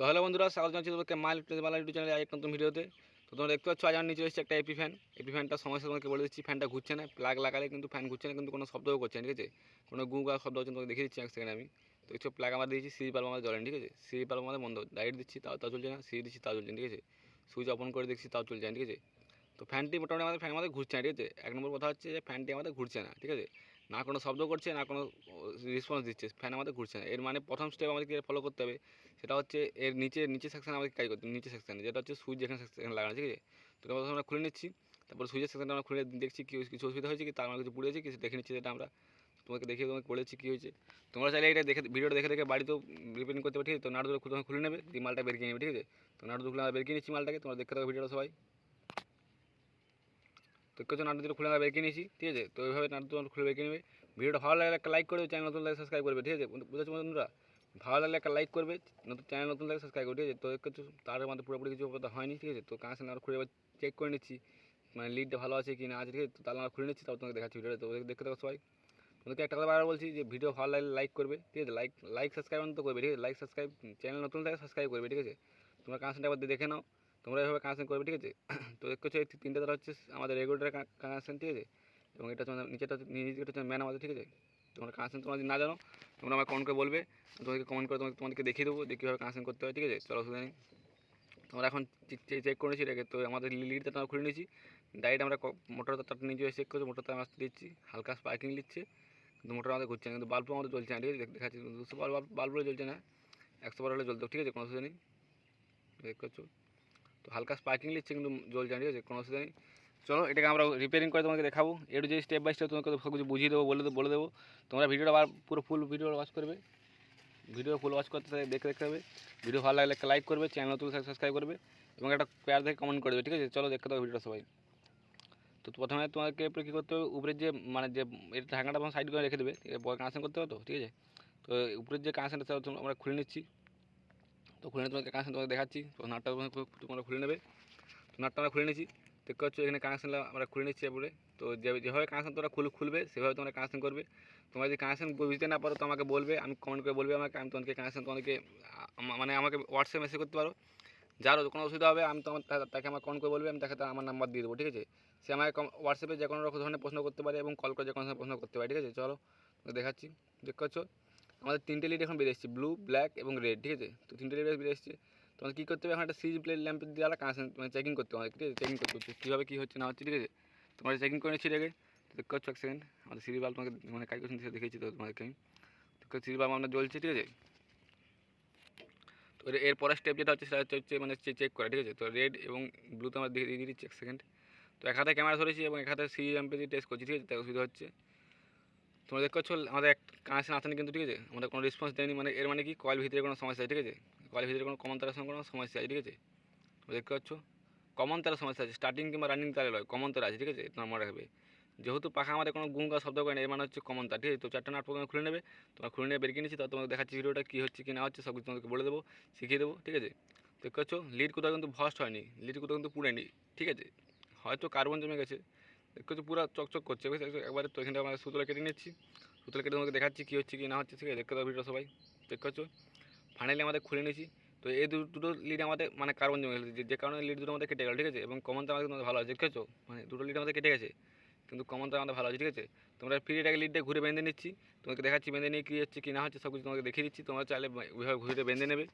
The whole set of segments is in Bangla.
তো হ্যালো বন্ধুরা, স্বাগত জানাচ্ছি তোমাকে মাই বাংলা ইউটিউব চ্যানেলে এক নতুন ভিডিওতে। তো তোমরা দেখতে পাচ্ছ আজ আমার নিচে এসেছে একটা এপি ফ্যানটা সমস্যা তোমাকে বলে দিচ্ছি। ফ্যানটা ঘুরছে না, প্লাগ লাগালে কিন্তু ফ্যান ঘুরছে না, কিন্তু কোনো শব্দও করছে না, ঠিক আছে? কোনো গা শব্দ হচ্ছে তোমাকে দেখিয়ে দিচ্ছি এক সেকেন্ড আমি। তো কিছু প্লাগ আমরা দিয়েছি, সিরি বাল্ব আমাদের জ্বলেন, ঠিক আছে? সিরি বাল্ব আমাদের বন্ধ, লাইট দিচ্ছি তাও চলছে না, সিরি দিচ্ছি তাও চলছে না, ঠিক আছে? সুইচ অন করে দেখছি তাও চলছে না, ঠিক আছে? তো ফ্যানটি মোটামুটি ফ্যান আমাদের ঘুরছে না, ঠিক আছে? এক নম্বর কথা হচ্ছে যে ফ্যানটি আমাদের ঘুরছে না, ঠিক আছে? না কোনো শব্দ করছে, না কোনো রেসপন্স দিচ্ছে, ফ্যান আমাদের ঘুরছে না। এর মানে প্রথম স্টেপ আমাদেরকে ফলো করতে হবে, সেটা হচ্ছে এর নিচে সেকশানে আমাদের কাজ করতে হবে। নিচে সেকশানে যেটা হচ্ছে সুইচ যেখানে সেকশানে লাগানো, ঠিক আছে? তো প্রথমে আমরা খুলে নিচ্ছি, তারপর সুইচের সেকশানটা আমরা খুলে দেখছি কিছু অসুবিধা হয়েছে কি, তার মানে কিছু পুড়েছে কিছু দেখে নিচ্ছি, যেটা আমরা তোমাকে বলেছি কী হয়েছে। তোমরা চাইলে এটা দেখে ভিডিওটা দেখে বাড়িতেও রিপেয়ারিং করতে পারো, ঠিক আছে? তো নাটগুলো খুলে নেবে, দিয়ে মালটা বের কিনে নেবে, ঠিক আছে? তো নাটগুলো খুলে আমরা বের কিনে নিচ্ছি মালটাকে, তোমরা দেখতে থাকো ভিডিওটা সবাই। তো কিছু নাটগুলো খুলে আমরা বের কিনে নিয়েছি, ঠিক আছে? তো এইভাবে নাটগুলো খুলে বের কিনে নেবে। ভিডিওটা ভালো লাগলে একটা লাইক করবে, চ্যানেল নতুন লাগলে সাবস্ক্রাইব করবে, ঠিক আছে? বুঝেছো বন্ধুরা? ভালো লাগলে একটা লাইক করবে, চ্যানেল নতুন লাগলে সাবস্ক্রাইব করবে, ঠিক আছে? তো কিছু তার মধ্যে পুরোপুরি কিছু হয়নি, ঠিক আছে? তো কানেকশন আমরা খুলে চেক করে নিচ্ছি, মানে লিডটা ভালো আছে কি না আছে, ঠিক আছে? তো তাহলে আমরা খুলে নিচ্ছি, তাও তোমাকে দেখাচ্ছি ভিডিওটা। তো দেখতে থাকো সবাই। তোমাদেরকে একটা কথা বারবার বলছি যে ভিডিও ভালো লাগলে লাইক করবে, ঠিক আছে? লাইক সাবস্ক্রাইব তো করবে, ঠিক আছে? লাইক সাবস্ক্রাইব, চ্যানেল নতুন থাকে সাবস্ক্রাইব করবে, ঠিক আছে? তোমরা কানেকশনটা একবার দেখে নাও, তোমরা এভাবে কানেকশন করবে, ঠিক আছে? তো দেখতে হচ্ছে এই তিনটে তারা হচ্ছে আমাদের রেগুলেটার কানেকশন, ঠিক আছে? এবং এটা হচ্ছে নিচেটা হচ্ছে ম্যান আমাদের, ঠিক আছে? তোমরা কানেকশন তোমরা যদি না জানো, তোমরা আমার কমেন্ট করে বলবে, তোমাদেরকে কমেন্ট করে তোমাদেরকে দেখিয়ে দেবো যে কীভাবে কানেকশন করতে হয়, ঠিক আছে? চলো অসুবিধা নেই। তোমরা এখন চেক করে নিয়েছি এটাকে। তো আমাদের লিডটা আমরা খুলে নিয়েছি, ডাইরেক্ট আমরা মোটর তারটা নিচে চেক করছি, মোটরটা আমরা দিচ্ছি, হালকা স্পার্কিং নিচ্ছে, কিন্তু মোটর আমাদের ঘুরছে না, কিন্তু বাল্বও আমাদের জ্বলছে না, ঠিক আছে? দেখাচ্ছি 200 বাল্বগুলো জ্বলছে না, 100 হলে জ্বলতো, ঠিক আছে? কোনো অসুবিধা নেই, দেখ করছো। তো হালকা স্পার্কিং নিচ্ছে কিন্তু জ্বলছে না, ঠিক আছে? কোনো অসুবিধা নেই। চলো এটাকে আমরা রিপেয়ারিং করে তোমাকে দেখাবো, একটু যে স্টেপ বাই স্টেপ তোমাকে সব কিছু বুঝিয়ে দেবো, বলে দেবো। তোমরা ভিডিওটা পুরো ফুল ভিডিও ওয়াচ করবে, ভিডিও ফুল ওয়াচ করতে দেখতে হবে। ভিডিও ভালো লাগলে একটা লাইক করবে, চ্যানেল নতুন সাবস্ক্রাইব করবে, এবং একটা প্যার দেখে কমেন্ট করবে, ঠিক আছে? চলো দেখতে থাকো ভিডিওটা সবাই। তো প্রথমে তোমাকে এরপরে কী করতে হবে, উপরের যে মানে যে এটা ঢাকনাটা তোমার সাইড করে রেখে দেবে, কানেকশন করতে হবে, তো ঠিক আছে? তো উপরের যে কানেকশনটা আমরা খুলে নিচ্ছি। তো খুলে তোমাকে কানেকশন তোমাকে দেখাচ্ছি। তো নাটটা তোমরা খুলে নেবে। তো নাটটা আমরা খুলে নিচ্ছি, দেখতে পাচ্ছ এখানে কানেকশানটা আমরা খুলে নিচ্ছি এরপরে। তো যেভাবে কানেকশান তোমরা খুলবে সেভাবে তোমরা কানেকশান করবে। তোমরা যদি কানেকশান বুঝতে না পারো তো আমাকে বলবে, আমি কমেন্ট করে বলবে আমাকে, আমি তোমাদেরকে কানেকশান তোমাদেরকে মানে আমাকে হোয়াটসঅ্যাপ মেসেজ করতে পারো। যার কোনো অসুবিধা হবে আমি তোমার তাকে আমার কমেন্ট করে বলবে, আমি তাকে আমার নাম্বার দিয়ে দেবো, ঠিক আছে? সে আমাকে হোয়াটসঅ্যাপে যে কোনো রকম ধরনের প্রশ্ন করতে পারে, এবং কল করে যে কোনো ধরনের প্রশ্ন করতে পারে, ঠিক আছে? চলো দেখাচ্ছি। দেখতে পাচ্ছ আমাদের তিনটে লিড এখন বেরিয়ে এসেছে, ব্লু, ব্ল্যাক এবং রেড, ঠিক আছে? তো তিনটে লিড বেরিয়ে এসেছে। তোমাদের কী করতে হবে, এখন একটা সিরিজ প্লেট ল্যাম্পের দ্বারা কানেকশন মানে চেকিং করতে হবে, ঠিক আছে? চেকিং করতে হচ্ছে কীভাবে কী হচ্ছে না হচ্ছে, ঠিক আছে? তোমরা চেকিং করে নিচ্ছি এটাকে। দেখতে পাচ্ছ এক সেকেন্ড, আমাদের সিরিজ বাল্ব তোমাকে মানে কাজ করছেন দেখেছি তো তোমাদেরকে আমি। তো সিরিজ বাল্ব আমরা জ্বলছে, ঠিক আছে? তো এর পরের স্টেপ যেটা হচ্ছে সেটা হচ্ছে মানে চেক করা, ঠিক আছে? তো রেড এবং ব্লুতে আমরা দিয়ে দিচ্ছি এক সেকেন্ড। তো এক হাতে ক্যামেরা ধরেছি এবং এক হাতে সিরিজ ল্যাম্পে দিয়ে টেস্ট করছি, ঠিক আছে? তাই অসুবিধা হচ্ছে। তোমরা দেখতে পাচ্ছ আমাদের এক কানেকশন আসেনি কিন্তু, ঠিক আছে? আমাদের কোনো রেসপন্স দেয়নি, মানে এর মানে কি কয়েল ভিতরে কোনো সমস্যা আছে, ঠিক আছে? কয়েল ভিতরে কোনো কমন তারের সঙ্গে কোনো সমস্যা আছে, ঠিক আছে? দেখতে পাচ্ছ কমন তারের সমস্যা আছে, স্টার্টিং কিংবা রানিং তারে নয়, কমন তার আছে, ঠিক আছে? তোমার মনে রাখবে, যেহেতু পাখা আমাদের কোনো গুঙ্গা শব্দ করে না, এর মানে হচ্ছে কমন তার, ঠিক আছে? তো চারটা নাট প্রথমে খুলে নেবে, তোমরা খুলে নিয়ে বের কিনেছি, তো তোমাকে দেখাচ্ছি ভিডিওটা কী হচ্ছে কী না হচ্ছে, সব কিছু তোমাকে বলে দেবো, শিখিয়ে দেবো, ঠিক আছে? দেখতে পাচ্ছ লিড কোথাও কিন্তু ভস্ট হয়নি, লিড কোথাও কিন্তু পুড়েনি, ঠিক আছে? হয়তো কার্বন জমে গেছে, দেখতে পাচ্ছ পুরো চকচক করছে একবারে। তো এখানটা আমরা সুতলে কেটে নিচ্ছি, সুতলে কেটে তোমাকে দেখাচ্ছি কী হচ্ছে কী না হচ্ছে, ঠিক আছে? দেখতে দাও ভিডিও সবাই। দেখতে পাচ্ছ ফাইনালি আমাদের খুলে নিয়েছি। তো এই দুটো লিড আমাদের মানে কার্বন জমে গেছে, যে কারণে লিড দুটো আমাদের কেটে গেল, ঠিক আছে? এবং কমন তো আমাদের ভালো আছে, দেখেছো? মানে দুটো লিড আমাদের কেটে গেছে, কিন্তু কমন তো আমাদের ভালো আছে, ঠিক আছে? তোমরা ফ্রিটাকে লিডটা ঘুরে বেঁধে নিচ্ছি, তোমাকে দেখাচ্ছি বেঁধে নিয়ে কী হচ্ছে কী না হচ্ছে সব কিছু তোমাকে দেখিয়ে দিচ্ছি। তোমরা চাইলে ওইভাবে ঘুরে বেঁধে নেবে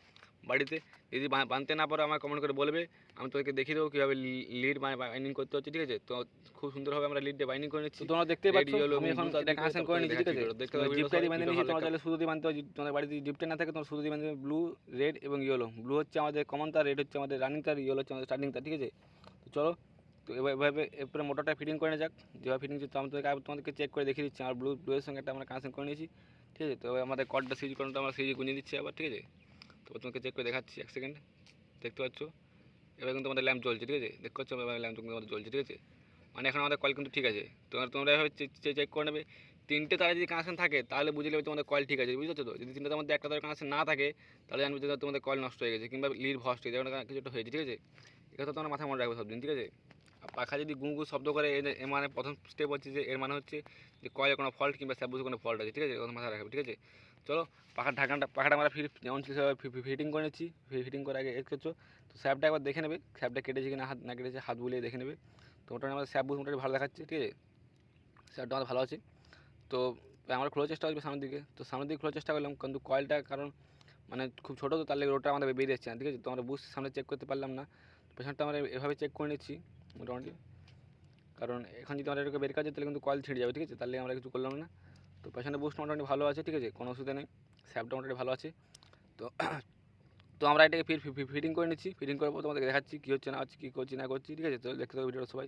বাড়িতে। যদি বাঁধতে না পারো আমার কমেন্ট করে বলবে, আমি তোমাকে দেখিয়ে দেবো কীভাবে লিড বাইন্ডিং করতে হচ্ছে, ঠিক আছে? তো খুব সুন্দরভাবে আমরা লিডটা বাইন্ডিং করে নিচ্ছি। তোমরা দেখতে পাচ্ছ আমি এখন এটা কানেকশন করে নিচ্ছি, ঠিক আছে? জিপটা দিয়ে বেঁধে নিচ্ছি, তোমরা চাইলে শুধু দিয়ে বাঁধতে পারো। তোমাদের বাড়িতে জিপটা না থাকে তোমরা শুধু দিয়ে বাঁধতে, ব্লু, রেড এবং ইয়েলো। ব্লু হচ্ছে আমাদের কমন তার, রেড হচ্ছে আমাদের রানিং তার, ইয়েলো হচ্ছে আমাদের স্টার্টিং তার, ঠিক আছে? তো চলো তো এভাবে এরপরে মোটরটা ফিটিং করে নেওয়া যাক। যেভাবে ফিটিং তো তোমাদেরকে চেক করে দেখিয়ে দিচ্ছি। আমার ব্লুয়ের সঙ্গে একটা আমরা কানেকশন করে নিয়েছি, ঠিক আছে? তো আমাদের কর্ডটা সিরিজ করাটা আমরা সিরিজ গুঁজে দিচ্ছি আবার, ঠিক আছে? তো তোমাকে চেক করে দেখাচ্ছি এক সেকেন্ড। দেখতে পাচ্ছ এবার কিন্তু আমাদের ল্যাম্প জ্বলছে, ঠিক আছে? দেখতে পাচ্ছ এবার ল্যাম্প কিন্তু আমাদের জ্বলছে, ঠিক আছে? মানে এখন আমাদের কয়েল কিন্তু ঠিক আছে। তোমরা এভাবে চেক করে নেবে। তিনটে তারে যদি কানেকশন থাকে তাহলে বুঝে নেবে তোমাদের কয়েল ঠিক আছে, বুঝতে তো? যদি তিনটার মধ্যে একটা তারে কানেকশন না থাকে তাহলে জানবে যে তোমাদের কয়েল নষ্ট হয়ে গেছে কিংবা লিড ভস্ট হয়ে যাবে, কিছু একটা হয়েছে, ঠিক আছে? এটা তোমরা মাথায় মনে রাখবে সব দিন, ঠিক আছে? আর পাখা যদি গু গু শব্দ করে এর মানে প্রথম স্টেপ হচ্ছে যে এর মানে হচ্ছে যে কয়েলে কোনো ফল্ট কিংবা স্যাবুসে কোনো ফল্ট আছে, ঠিক আছে? কথা মাথায় রাখবে, ঠিক আছে? চলো পাখাটা আমরা যেমন ছিল সেভাবে ফিটিং করে নিচ্ছি। ফিটিং করার আগে করছো তো স্যাপটা একবার দেখে নেবে, স্যাপটা কেটেছে কিনা, হাত না কেটেছে হাত বুলিয়ে দেখে নেবে। তো মোটামুটি আমাদের স্যাপ মোটামুটি ভালো দেখাচ্ছে, ঠিক আছে, স্যাপটা আমাদের ভালো আছে। তো আমরা খোলার চেষ্টা করছি সামনের দিকে, তো সামনের দিকে খোলার চেষ্টা করলাম, কিন্তু কয়েলটা কারণ মানে খুব ছোটো, তো তার লেগে রোডটা আমাদের বেরিয়ে যাচ্ছে না, ঠিক আছে। তো আমরা বুঝ সামনে চেক করতে পারলাম না, পেছনটা আমরা এভাবে চেক করে নিচ্ছি মোটামুটি, কারণ এখন যদি আমরা এটাকে বের কাজ তাহলে কিন্তু কয়েল ছিঁড়ে যাবে, ঠিক আছে, তাহলে আমরা কিছু করলাম না। তো পেছনে বুস্ট মোটামুটি ভালো আছে, ঠিক আছে, কোনো অসুবিধা নেই, স্যাপটা মোটামুটি ভালো আছে। তো তো আমরা এটাকে ফিটিং করে নিচ্ছি, ফিটিং করার পর তোমাদের দেখাচ্ছি কী হচ্ছে না হচ্ছে, কী করছি না করছি, ঠিক আছে। তো দেখতে পাবো ভিডিওটা সবাই।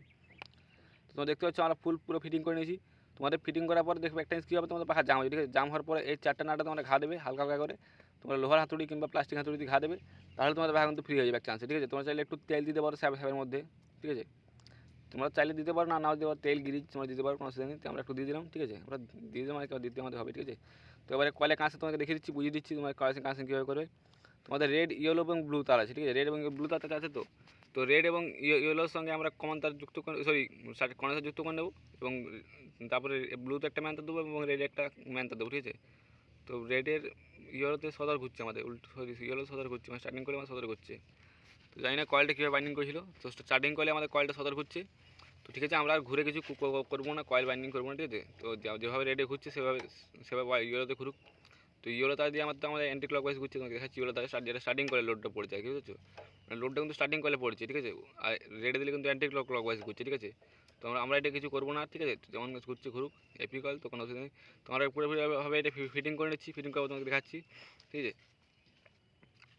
তো তোমরা দেখতে পাচ্ছ আমরা পুরো ফিটিং করে নিয়েছি। তোমাদের ফিটিং করার পর দেখবে একটা জিনিস কী হবে, তোমাদের পাখা জাম হবে, ঠিক আছে। জাম হওয়ার পরে এই 4টা নাটটা তোমরা ঘা দেবে হালকা হালকা করে, তোমরা লোহার হাতুড়ি কিংবা প্লাস্টিক হাতুড়ি দিয়ে ঘা দেবে, তাহলে তোমাদের পাখা কিন্তু ফ্রি হয়ে যাবে এক চান্সে, ঠিক আছে। তোমরা চাইলে একটু তেল দিতে পারো স্যাপের মধ্যে, ঠিক আছে, তোমরা চাইলে দিতে পারো, নাও দিতে পারো, তেল গিরিজ তোমরা দিতে পারো, কোনো অসুবিধা নেই। তো আমরা একটু দিয়ে দিলাম, ঠিক আছে, আমরা দিয়ে দিলাম, আর দিতে আমাদের হবে, ঠিক আছে। তো এবারে কয়েলের কাছে তোমাকে দেখিয়ে দিচ্ছি, বুঝিয়ে দিচ্ছি তোমার কয়েলের কাছে কীভাবে করবে। তোমাদের রেড, ইয়েলো এবং ব্লু তার আছে, ঠিক আছে, রেড এবং ব্লু তারটা আছে। তো রেড এবং ইয়েলোর সঙ্গে আমরা কমন তার যুক্ত করে, সরি কন্ডেন্সার যুক্ত করে নেবো, এবং তারপরে ব্লুতে একটা ম্যান তার দেবো এবং রেডে একটা ম্যান তার দেবো, ঠিক আছে। তো রেডের ইয়েলোতে সদর ঘুরছে আমাদের, উল্টো সরি ইয়েলো সদর ঘুরছে, মানে স্টার্টিং করে আমার সদর ঘুরছে। তো জানি না কয়েলটা কীভাবে বাইন্ডিং করেছিল, তো স্টার্টিং করলে আমাদের কয়েলটা সদর ঘুরছে। তো ঠিক আছে, আমরা আর ঘুরে কিছু করবো না, কয়েল বাইন্ডিং করবো না, ঠিক আছে। তো যেভাবে রেডে ঘুরছে সেভাবে সেভাবে ইয়েলোতে ঘুরুক। তো ইয়েলো তার দিয়ে আমাদের অ্যান্টি ক্লক ওয়াইজ ঘুরছে, তোমাকে দেখাচ্ছি ইয়েলো তার যেটা স্টার্টিং করে লোডটা পড়ছে, ঠিক আছে, লোডটা কিন্তু স্টার্টিং করলে পড়ছে, ঠিক আছে, আর রেডে দিলে কিন্তু অ্যান্টি ক্লক ওয়াইজ ঘুরছে, ঠিক আছে। তো আমরা এটা কিছু করবো না, ঠিক আছে, যেমন ঘুরছে ঘুরুক, এপি কয়েল, তো কোনো অসুবিধা নেই। তো আমরা পুরোপুরিভাবে এটা ফিটিং করে নিচ্ছি, ফিটিং করবো তোমাকে দেখাচ্ছি, ঠিক আছে।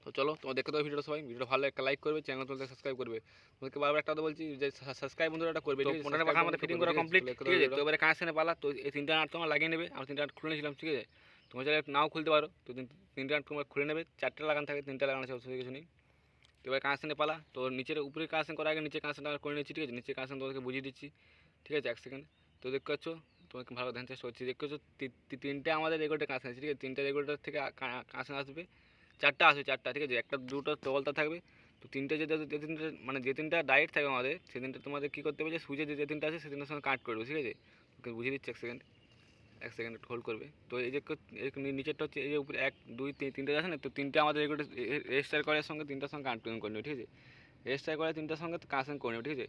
তো চলো, তোমার দেখতে দাও ভিডিওটা সবাই, ভিডিওটা ভালো একটা লাইক করবে, চ্যানেল তোমাদের সাবস্ক্রাইব করবে। তোমাকে বারবার একটা কথা বলছি যে সাবস্ক্রাইব বন্ধুরা এটা করবে, ঠিক আছে। মোটামুটি পাখা আমাদের ফিটিং করা কমপ্লিট, ঠিক আছে। তো এবারে কানেকশানে পালা, তো এই 3টা নাট তোমরা লাগিয়ে নেবে, আমরা 3টা নাট খুলে নিয়েছিলাম, ঠিক আছে। তোমরা চাইলে নাও খুলতে পারো, তো 3টা নাট তোমরা খুলে নেবে, 4টা লাগানো থাকে, 3টা লাগানো আছে, অসুবিধা কিছু নেই। তো এবার কানেকশানে পালা, তো নিচের উপরে কানেকশান করার আগে নিচে কানেকশানটা করে নিচ্ছি, ঠিক আছে, নিচে কানেকশান তোমাদেরকে বুঝিয়ে দিচ্ছি, ঠিক আছে, 1 সেকেন্ড। তো দেখতে পাচ্ছ, তোমাকে ভালো ধ্যান চেষ্টা করছি, দেখতে পাচ্ছ 3টে আমাদের রেগুলেটার কানেকশান আছে, ঠিক আছে, 3টে রেগুলেটার থেকে কানেকশান আসবে, 4টা আসবে, 4টা, ঠিক আছে, একটা দুটো তলতা থাকবে। তো 3টে যে 3টে মানে যে 3টা ডাইরেক্ট থাকবে আমাদের, সেই 3টা তোমাদের কী করতে হবে, যে সুইচে যে 3টা আছে সেই 3টার সঙ্গে কানেক্ট করবে, ঠিক আছে। তোকে বুঝিয়ে দিচ্ছি, 1 সেকেন্ড হোল্ড করবে। তো এই যে নিচেরটা হচ্ছে এই যে উপরে 1 2 3টে আছে না, তো 3টে আমাদের রেগুলেটার রেজিস্টার করার সঙ্গে 3টার সঙ্গে কানেক্ট করে নেবে, ঠিক আছে, রেজিস্টার করে 3টার সঙ্গে কানেকশন করে নেবে, ঠিক আছে।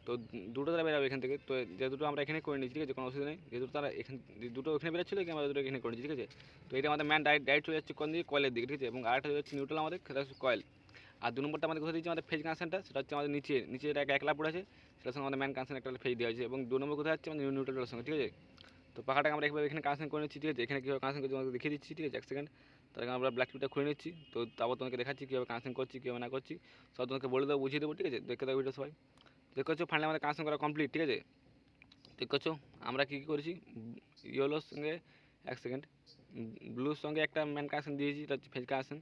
তো দুটো তারা বেরোবে এখান থেকে, তো যে দুটো আমরা এখানে করে নিচ্ছি, ঠিক আছে, কোনো অসুবিধা নেই। যেহেতু তারা এখানে দুটো ওখানে বেরোচ্ছিলো, আমরা দুটো এখানে করে নিচ্ছি, ঠিক আছে। তো এটা আমাদের ম্যান ডাইরেক্ট চলে যাচ্ছে কোন দিকে, কয়েলের দিকে, ঠিক আছে, এবং আরেকটা হচ্ছে নিউট্রাল আমাদের, সেটা হচ্ছে কয়েল। আর 2 নম্বরটা আমাদের কোথায় দিচ্ছি, আমাদের ফেজ কানেকশনটা, সেটা হচ্ছে আমাদের নিচে এটা একলা পড়ে আছে, সেটার সঙ্গে আমাদের ম্যান কানেকশন একটা ফেজ দেওয়া আছে, এবং 2 নম্বর কোথায় হচ্ছে আমাদের নিউট্রালের সঙ্গে, ঠিক আছে। তো পাখাটাকে আমরা একবার এখানে কানেকশন করে নিচ্ছি, ঠিক আছে, এখানে কীভাবে কানেকশন করছি তোমাকে দেখিয়ে দিচ্ছি, ঠিক আছে, 1 সেকেন্ড। তার আগে আমরা ব্ল্যাক টিপটা খুলে নিচ্ছি, তো তারপর তোমাকে দেখাচ্ছি কীভাবে কানেকশন করছি, কীভাবে না করছি, সব তোমাকে বলে দেবো, বুঝিয়ে দেবো, ঠিক আছে। দেখতে দেবো ভিডিও সবাই। দেখতে পাচ্ছ ফাইনালি আমাদের কানেকশন করা কমপ্লিট, ঠিক আছে। দেখতে পাচ্ছ আমরা কী করেছি, ইয়েলোর সঙ্গে 1 সেকেন্ড, ব্লুর সঙ্গে একটা ম্যান কানেকশন দিয়েছি, এটা হচ্ছে ফেজ কানেকশন,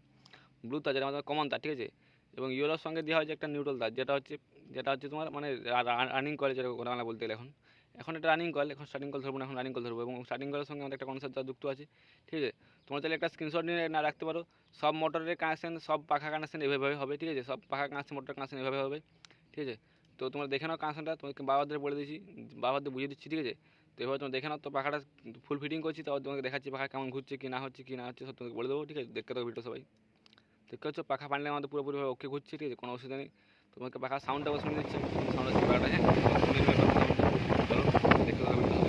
ব্লু তার যেটা আমাদের কমন তার, ঠিক আছে, এবং ইয়েলোর সঙ্গে দেওয়া হয়েছে একটা নিউট্রাল তার, যেটা হচ্ছে তোমার মানে রানিং কয়েল, যেটা বাংলা বলতে গেলে এখন এটা রানিং কয়েল, এখন স্টার্টিং কল ধরবো না, এখন রানিং কল ধরবো, এবং স্টার্টিং কলের সঙ্গে আমাদের একটা কনসেপ্ট তার যুক্ত আছে, ঠিক আছে। তোমরা চাইলে একটা স্ক্রিনশট নিয়ে না রাখতে পারো, সব মোটরের কানেকশন, সব পাখা কানেকশন এভাবে হবে, ঠিক আছে, সব পাখা কানেকশন মোটর কানেকশন এভাবে হবে, ঠিক আছে। তো তোমরা দেখে নাও কানেকশনটা, তোমাকে বাবাদের বলে দিচ্ছি, বাবাদের বুঝিয়ে দিচ্ছি, ঠিক আছে। তো এভাবে তোমরা দেখে নাও, তো পাখাটা ফুল ফিটিং করছি, তারপর তোমাকে দেখাচ্ছি পাখা কেমন ঘুরছে কি না হচ্ছে সব তোমাকে বলে দেবো, ঠিক আছে। দেখতে থাকো ভিডিও সবাই। দেখতে হচ্ছে পাখা ফাইনালি আমাদের পুরোপুরিভাবে ওকে ঘুরছে, ঠিক আছে, কোনো অসুবিধা নেই। তোমাকে পাখা সাউন্ডটা শুনে দিচ্ছি, সাউন্ড হচ্ছে পাখাটা, হ্যাঁ, শুনে নেবে পাখা সাউন্ডটা। চলো দেখতে থাকো ভিডিও।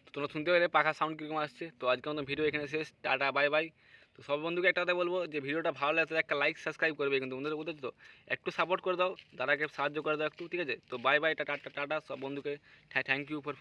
তো তোমরা শুনতে পেলে পাখা সাউন্ড কীরকম আসছে। তো আজকের মতো ভিডিও এখানে শেষ, টাটা বাই বাই। তো সব বন্ধুকে একটা কথা বলবো, যে ভিডিওটা ভালো লাগলে একটা লাইক সাবস্ক্রাইব করবে, কিন্তু বন্ধুরা বুঝেছো তো, একটু সাপোর্ট করে দাও, দাদাকে সাহায্য করে দাও একটু, ঠিক আছে। তো বাই বাই, টাটা টাটা সব বন্ধুকে, থ্যাংক ইউ ফর